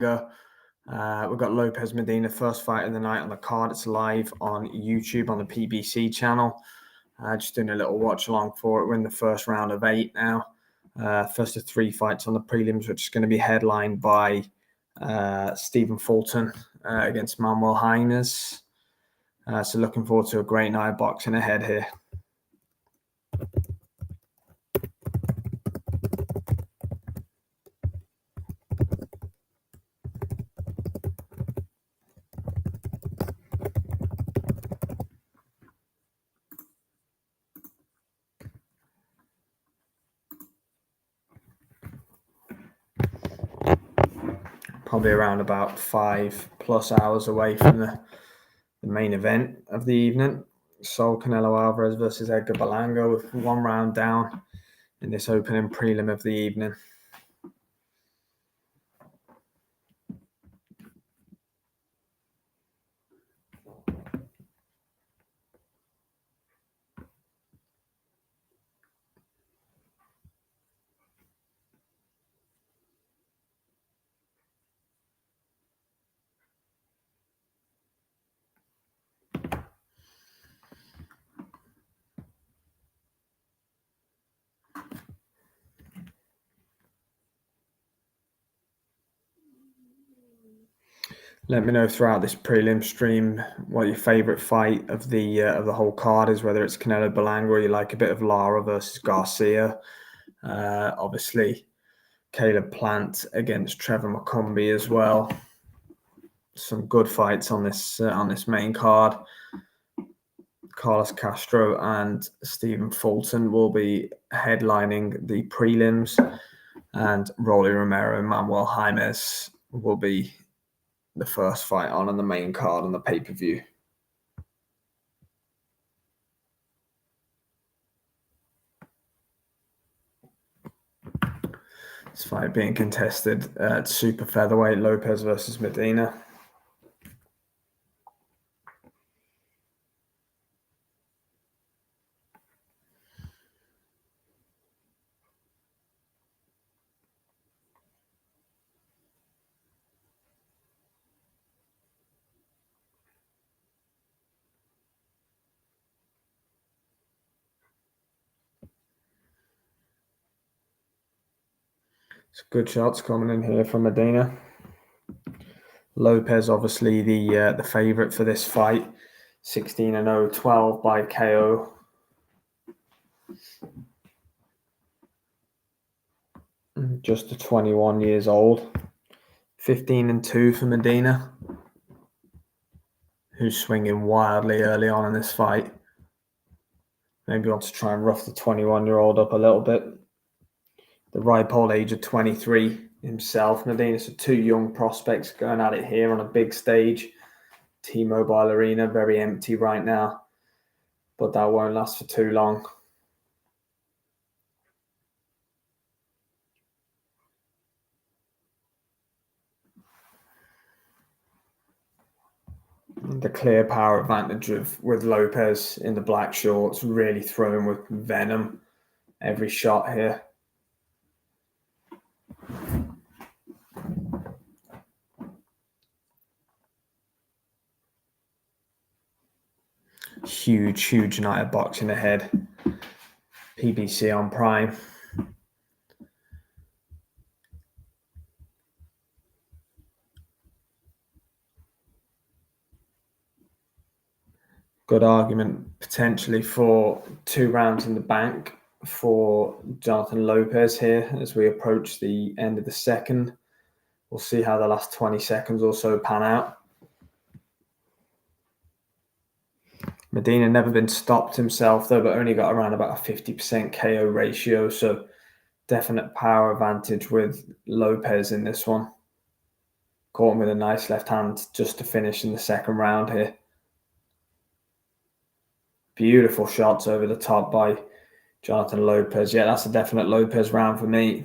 We've got Lopez Medina, first fight of the night on the card. It's live on YouTube on the PBC channel. Just doing a little watch along for it. We're in the first round of 8 now. First of 3 fights on the prelims, which is going to be headlined by Stephen Fulton against Manuel Jaime. So looking forward to a great night of boxing ahead here. Probably around about 5+ hours away from the main event of the evening. Saul Canelo Alvarez versus Edgar Berlanga, with 1 round down in this opening prelim of the evening. Let me know throughout this prelim stream what your favorite fight of the whole card is, whether it's Canelo Berlanga or you like a bit of Lara versus Garcia. Obviously, Caleb Plant against Trevor McCombie as well. Some good fights on this main card. Carlos Castro and Stephen Fulton will be headlining the prelims, and Rolly Romero and Manuel Jaime will be the first fight on the main card on the pay-per-view. This fight being contested at super featherweight, Lopez versus Medina. Some good shots coming in here from Medina. Lopez, obviously the favorite for this fight, 16-0, 12 by KO. Just 21 years old. 15-2 for Medina, who's swinging wildly early on in this fight. Maybe wants to try and rough the 21-year-old up a little bit. The ripe old age of 23 himself, Medina. So 2 young prospects going at it here on a big stage. T-Mobile Arena, very empty right now, but that won't last for too long. The clear power advantage with Lopez in the black shorts, really throwing with venom every shot here. Huge night of boxing ahead. PBC on Prime. Good argument potentially for 2 rounds in the bank for Jonathan Lopez here as we approach the end of the second. We'll see how the last 20 seconds or so pan out. Medina never been stopped himself though, but only got around about a 50% KO ratio, so definite power advantage with Lopez in this one. Caught him with a nice left hand just to finish in the second round here. Beautiful shots over the top by Jonathan Lopez. Yeah, that's a definite Lopez round for me.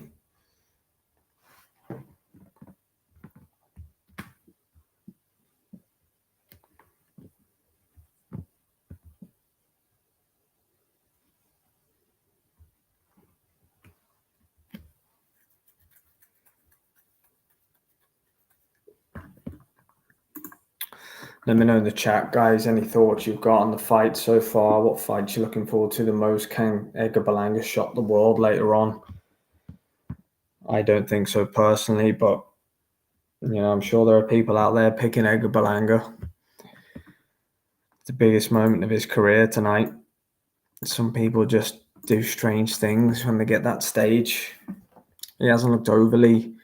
Let me know in the chat, guys, any thoughts you've got on the fight so far. What fights you're looking forward to the most? Can Edgar Berlanga shock the world later on? I don't think so personally, but I'm sure there are people out there picking Edgar Berlanga. It's the biggest moment of his career tonight. Some people just do strange things when they get that stage. He hasn't looked overly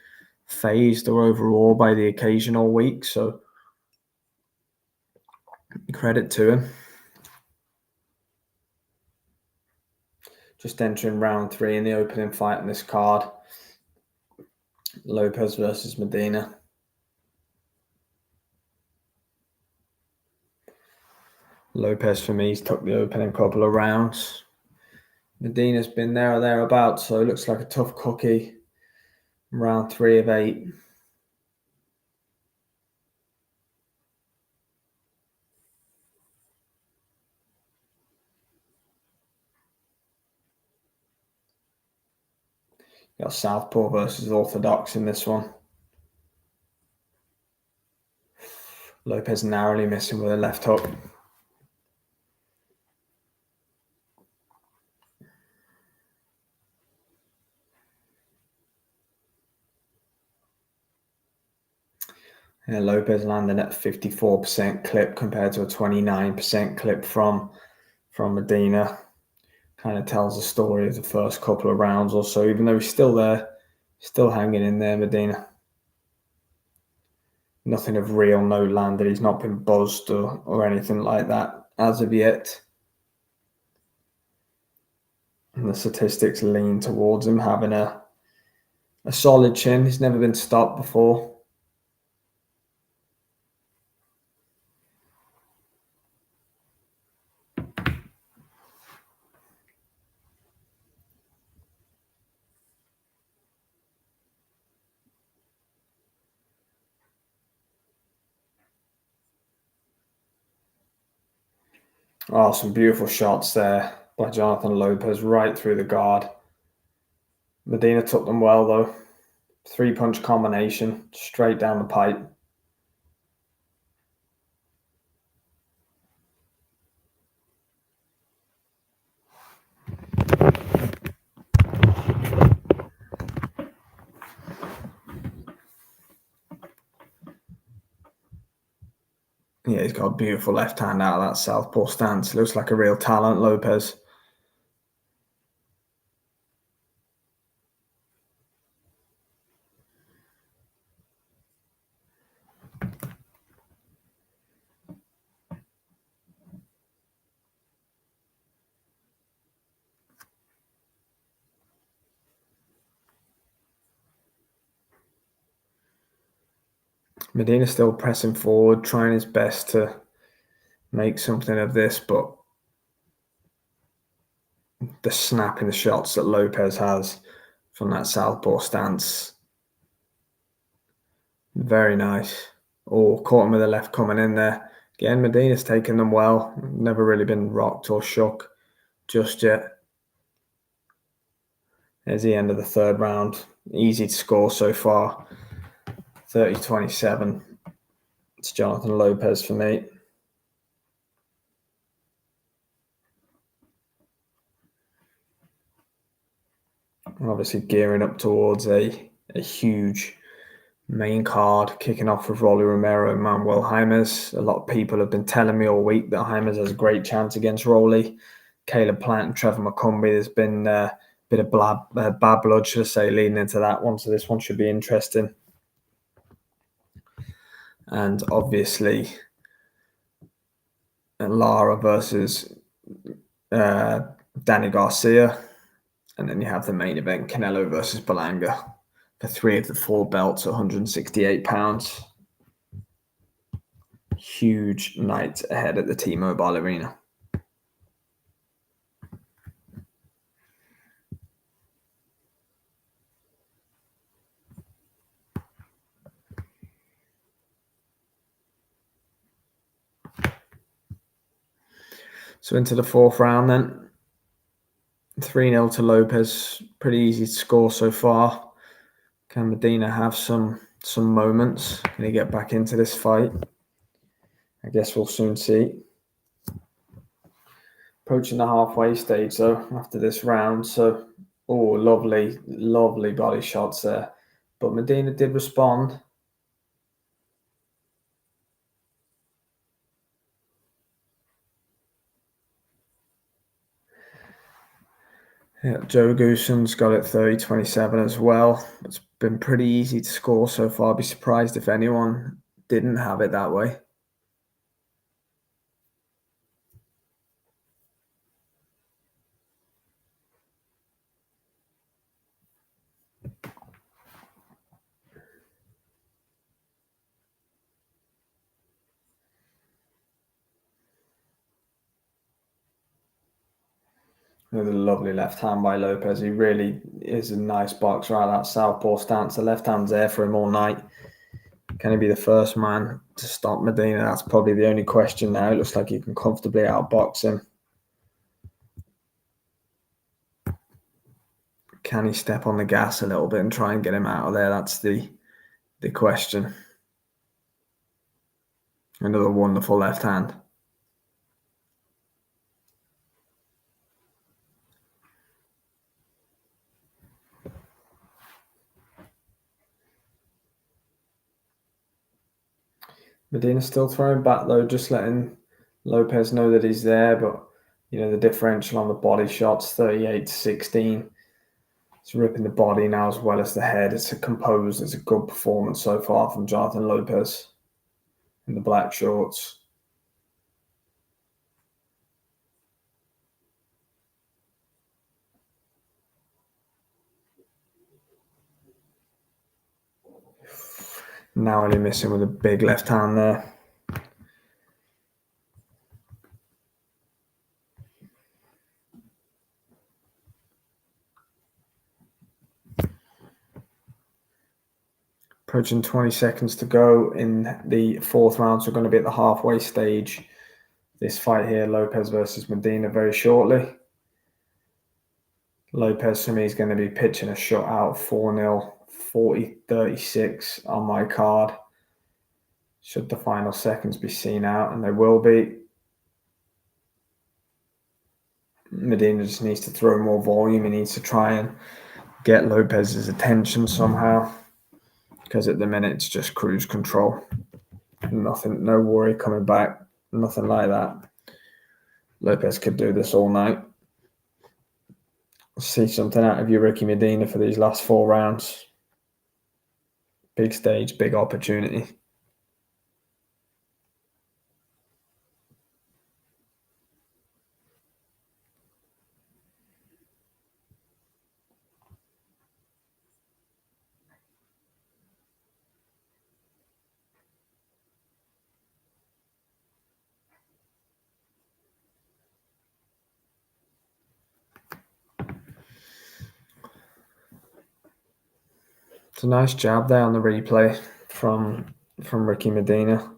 phased or overawed by the occasion all week, so credit to him. Just entering round 3 in the opening fight on this card. Lopez versus Medina. Lopez for me, he's took the opening couple of rounds. Medina's been there or thereabouts, so it looks like a tough cookie. Round 3 of 8. Got Southpaw versus Orthodox in this one. Lopez narrowly missing with a left hook. And Lopez landing at 54% clip compared to a 29% clip from Medina. Kind of tells the story of the first couple of rounds or so, even though he's still there, still hanging in there, Medina. Nothing of real note landed. He's not been buzzed or anything like that as of yet. And the statistics lean towards him having a solid chin. He's never been stopped before. Oh, some beautiful shots there by Jonathan Lopez right through the guard. Medina took them well, though. 3-punch combination, straight down the pipe. Yeah, he's got a beautiful left hand out of that southpaw stance. Looks like a real talent, Lopez. Medina still pressing forward, trying his best to make something of this, but the snap in the shots that Lopez has from that southpaw stance, very nice. Oh, caught him with the left coming in there. Again, Medina's taken them well. Never really been rocked or shook just yet. There's the end of the third round. Easy to score so far. 30-27. It's Jonathan Lopez for me. Obviously gearing up towards a huge main card, kicking off with Rolly Romero and Manuel Jaimes. A lot of people have been telling me all week that Jaimes has a great chance against Rolly. Caleb Plant and Trevor McCombie, there's been a bit of bad blood, should I say, leading into that one. So this one should be interesting. And obviously, Lara versus Danny Garcia. And then you have the main event, Canelo versus Berlanga, for 3 of the 4 belts, 168 pounds. Huge night ahead at the T-Mobile Arena. So into the 4th round then. 3-0 to Lopez. Pretty easy to score so far. Can Medina have some moments? Can he get back into this fight? I guess we'll soon see. Approaching the halfway stage, so after this round, so lovely, lovely body shots there. But Medina did respond. Yeah, Joe Gooson's got it 30-27 as well. It's been pretty easy to score so far. I'd be surprised if anyone didn't have it that way. With a lovely left hand by Lopez. He really is a nice boxer out of that southpaw stance. The left hand's there for him all night. Can he be the first man to stop Medina? That's probably the only question now. It looks like he can comfortably outbox him. Can he step on the gas a little bit and try and get him out of there? That's the question. Another wonderful left hand. Medina's still throwing back though, just letting Lopez know that he's there, but the differential on the body shots, 38-16. It's ripping the body now as well as the head. It's a good performance so far from Jonathan Lopez in the black shorts. Now only missing with a big left hand there. Approaching 20 seconds to go in the fourth round. So we're going to be at the halfway stage. This fight here, Lopez versus Medina, very shortly. Lopez, for me, is going to be pitching a shutout 4-0, 40-36 on my card. Should the final seconds be seen out, and they will be. Medina just needs to throw more volume. He needs to try and get Lopez's attention somehow, because at the minute it's just cruise control. Nothing, no worry coming back, nothing like that. Lopez could do this all night. See something out of you, Ricky Medina, for these last 4 rounds. Big stage, big opportunity. It's a nice jab there on the replay from Ricky Medina.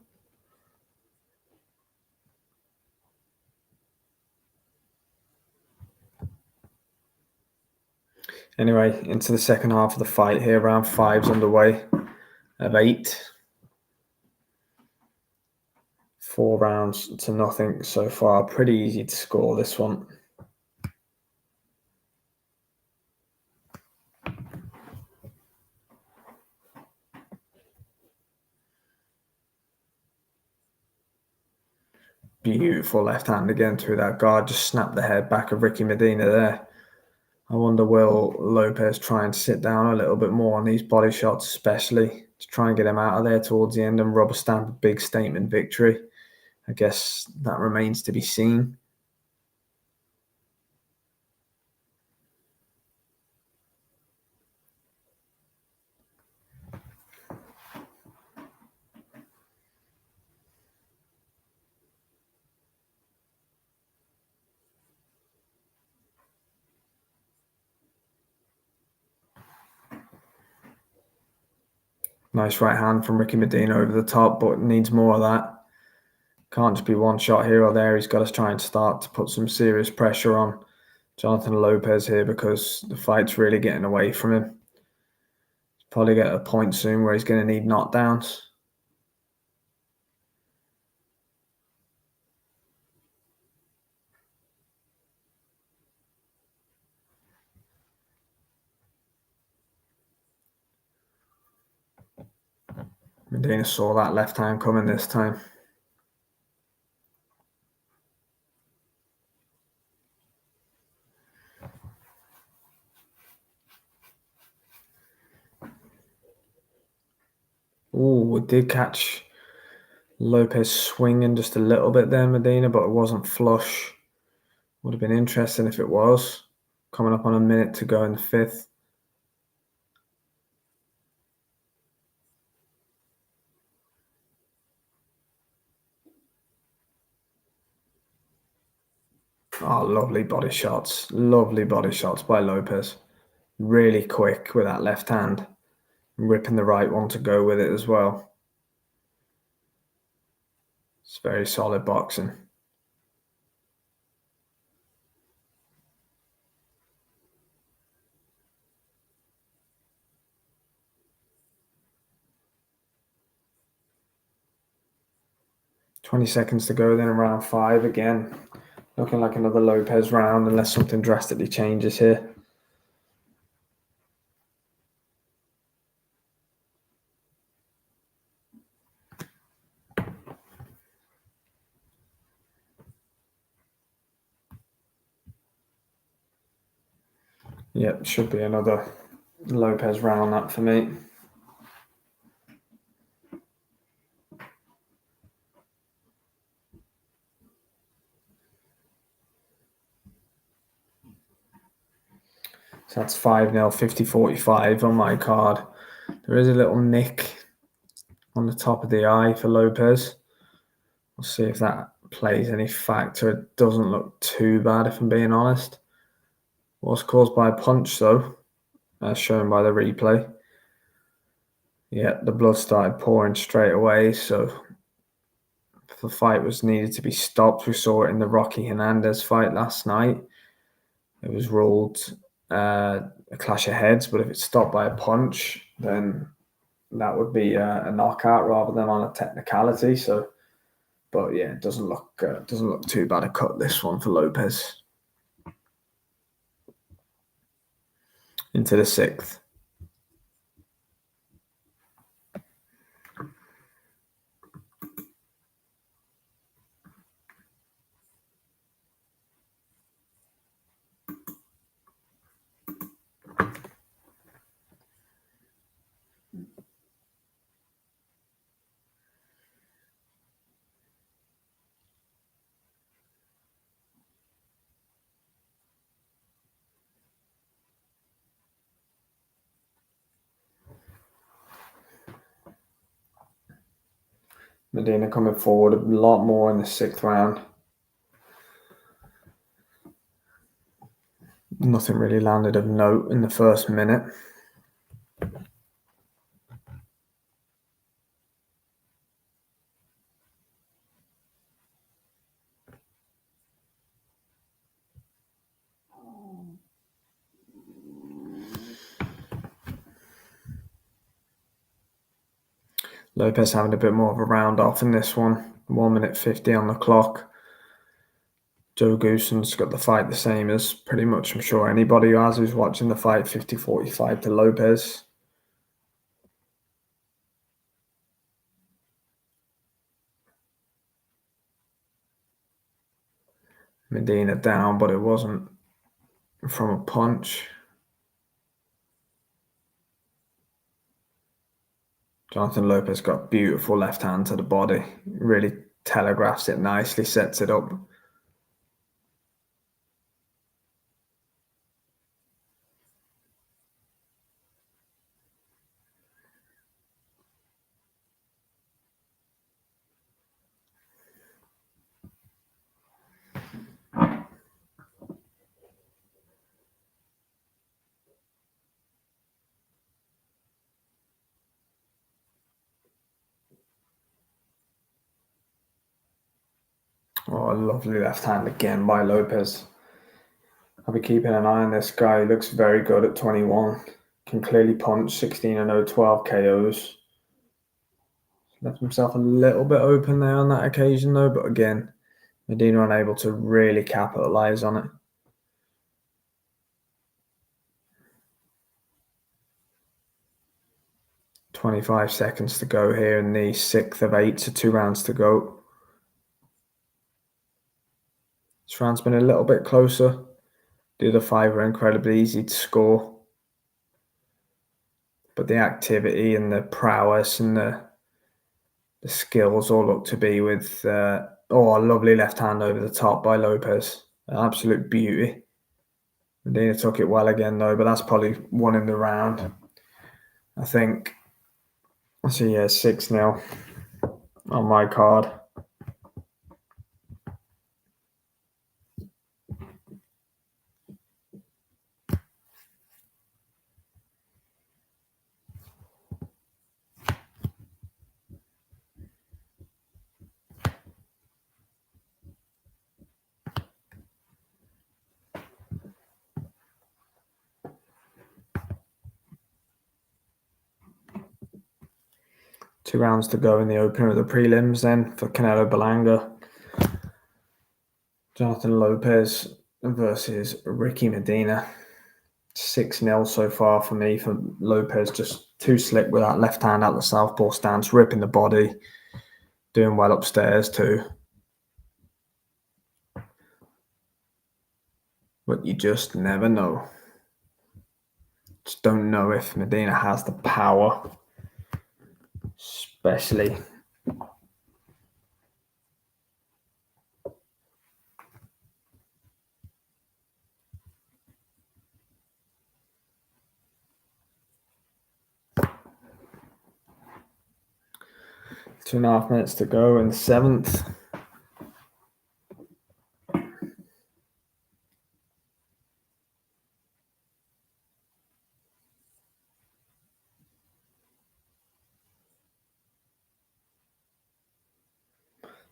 Anyway, into the second half of the fight here. Round 5's underway of 8. 4 rounds to nothing so far. Pretty easy to score this one. Beautiful left hand again through that guard. Just snapped the head back of Ricky Medina there. I wonder, will Lopez try and sit down a little bit more on these body shots, especially to try and get him out of there towards the end and rubber stamp a big statement victory? I guess that remains to be seen. Nice right hand from Ricky Medina over the top, but needs more of that. Can't just be one shot here or there. He's got to try and start to put some serious pressure on Jonathan Lopez here, because the fight's really getting away from him. He's probably get a point soon where he's going to need knockdowns. Medina saw that left hand coming this time. Ooh, it did catch Lopez swinging just a little bit there, Medina, but it wasn't flush. Would have been interesting if it was. Coming up on a minute to go in the fifth. Oh, lovely body shots. Lovely body shots by Lopez. Really quick with that left hand. Ripping the right one to go with it as well. It's very solid boxing. $20 to go then in round 5 again. Looking like another Lopez round unless something drastically changes here. Yep, should be another Lopez round that for me. So that's 5-0, 50-45 on my card. There is a little nick on the top of the eye for Lopez. We'll see if that plays any factor. It doesn't look too bad, if I'm being honest. Was caused by a punch, though, as shown by the replay. Yeah, the blood started pouring straight away, so the fight was needed to be stopped. We saw it in the Rocky Hernandez fight last night. It was ruled a clash of heads, but if it's stopped by a punch, then that would be a knockout rather than on a technicality. So, but yeah, it doesn't look too bad a cut this one for Lopez. Into the 6th. Medina coming forward a lot more in the 6th round. Nothing really landed of note in the first minute. Lopez having a bit more of a round off in this one. 1 minute 50 on the clock. Joe Gooson's got the fight the same as pretty much, I'm sure, anybody who has who's watching the fight, 50-45 to Lopez. Medina down, but it wasn't from a punch. Jonathan Lopez got beautiful left hand to the body. Really telegraphs it nicely, sets it up. Oh, a lovely left hand again by Lopez. I'll be keeping an eye on this guy. He looks very good at 21. Can clearly punch, 16-0, 12 KOs. Left himself a little bit open there on that occasion, though. But again, Medina unable to really capitalize on it. 25 seconds to go here in the 6th of 8, so 2 rounds to go. This round's been a little bit closer. The other 5 are incredibly easy to score. But the activity and the prowess and the skills all look to be with, a lovely left hand over the top by Lopez. An absolute beauty. Medina took it well again though, but that's probably one in the round. I think. So yeah, 6-0 on my card. Two rounds to go in the opener of the prelims then for Canelo Berlanga. Jonathan Lopez versus Ricky Medina. 6-0 so far for me for Lopez. Just too slick with that left hand out the southpaw stance, ripping the body, doing well upstairs too. But you just never know. Just don't know if Medina has the power, especially. Two and a half minutes to go in the 7th.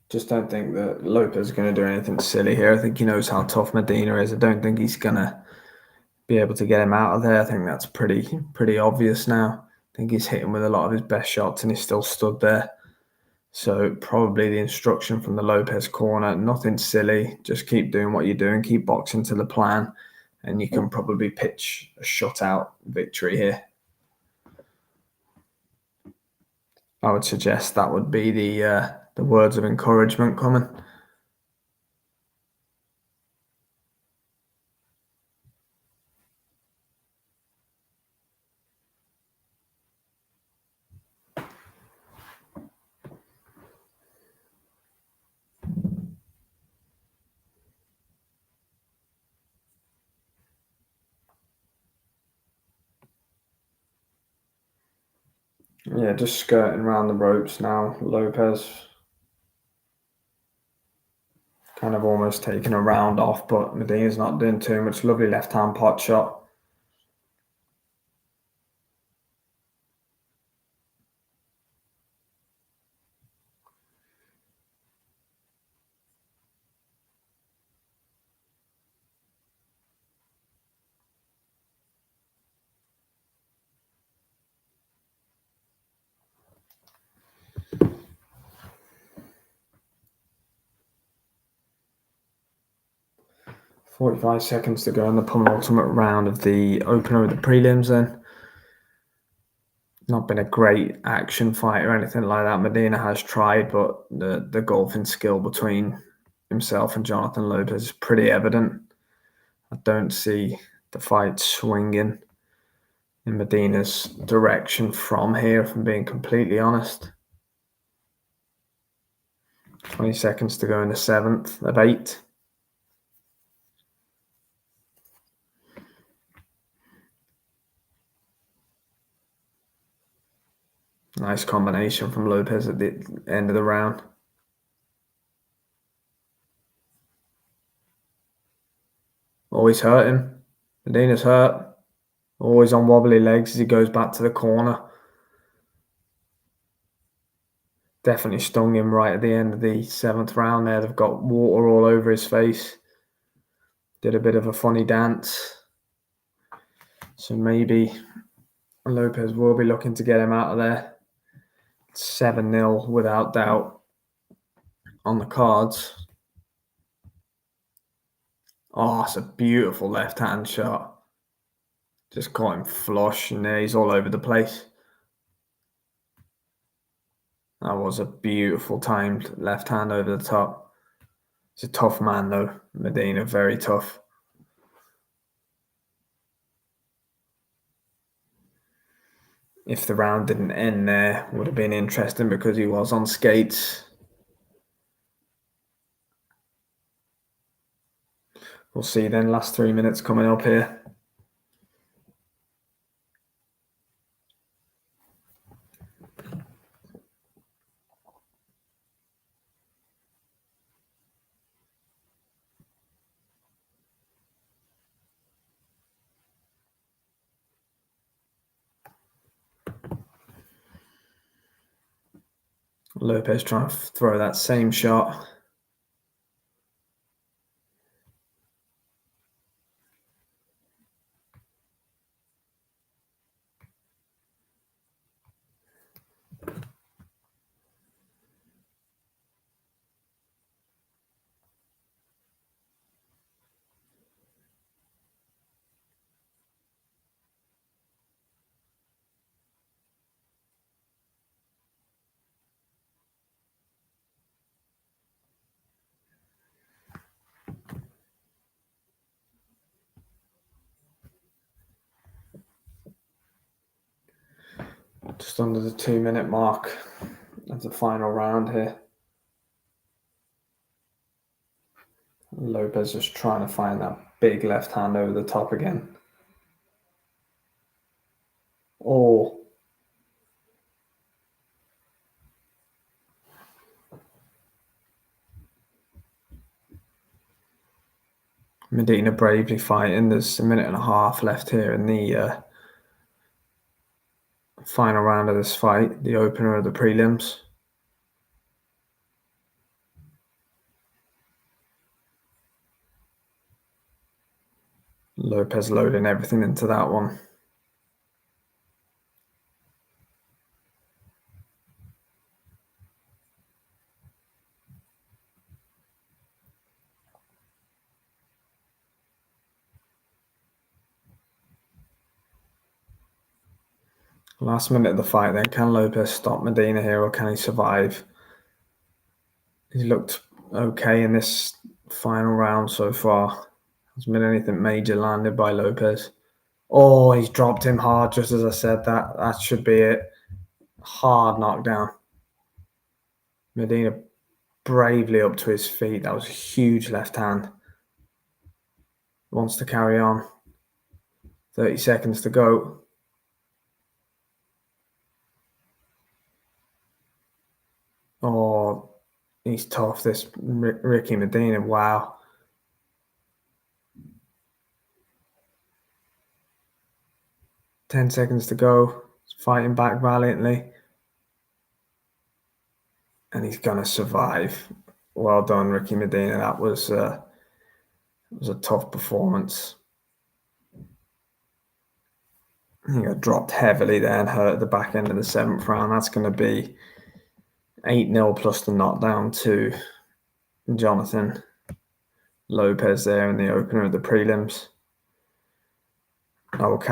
Just don't think that Lopez is going to do anything silly here. I think he knows how tough Medina is. I don't think he's going to be able to get him out of there. I think that's pretty obvious now. I think he's hitting with a lot of his best shots and he's still stood there. So probably the instruction from the Lopez corner, nothing silly. Just keep doing what you're doing. Keep boxing to the plan. And you can probably pitch a shutout victory here. I would suggest that would be the words of encouragement coming. Yeah, just skirting around the ropes now. Lopez kind of almost taking a round off, but Medina's not doing too much. Lovely left-hand pot shot. .45 seconds to go in the penultimate round of the opener of the prelims then. Not been a great action fight or anything like that. Medina has tried, but the golfing skill between himself and Jonathan Lopez is pretty evident. I don't see the fight swinging in Medina's direction from here, if I'm being completely honest. 20 seconds to go in the 7th of 8. Nice combination from Lopez at the end of the round. Always hurting. Medina's hurt. Always on wobbly legs as he goes back to the corner. Definitely stung him right at the end of the 7th round there. They've got water all over his face. Did a bit of a funny dance. So maybe Lopez will be looking to get him out of there. 7-0 without doubt on the cards. Oh, it's a beautiful left-hand shot. Just caught him flush and there he's all over the place. That was a beautiful timed left hand over the top. He's a tough man, though. Medina, very tough. If the round didn't end there, would have been interesting because he was on skates. We'll see then. Last 3 minutes coming up here. Lopez trying to throw that same shot. Just under the 2 minute mark of the final round here. Lopez just trying to find that big left hand over the top again. Oh. Medina bravely fighting. There's a minute and a half left here in the final round of this fight, the opener of the prelims. Lopez loading everything into that one. Last minute of the fight then, can Lopez stop Medina here or can he survive? He's looked okay in this final round so far. Hasn't been anything major landed by Lopez. Oh, he's dropped him hard just as I said that. That should be it. Hard knockdown. Medina bravely up to his feet. That was a huge left hand. Wants to carry on. 30 seconds to go. Oh, he's tough, this Ricky Medina. Wow. Ten seconds to go. He's fighting back valiantly. And he's going to survive. Well done, Ricky Medina. That was a tough performance. He got dropped heavily there and hurt at the back end of the 7th round. That's going to be 8-0 plus the knockdown to Jonathan Lopez there in the opener of the prelims. Okay.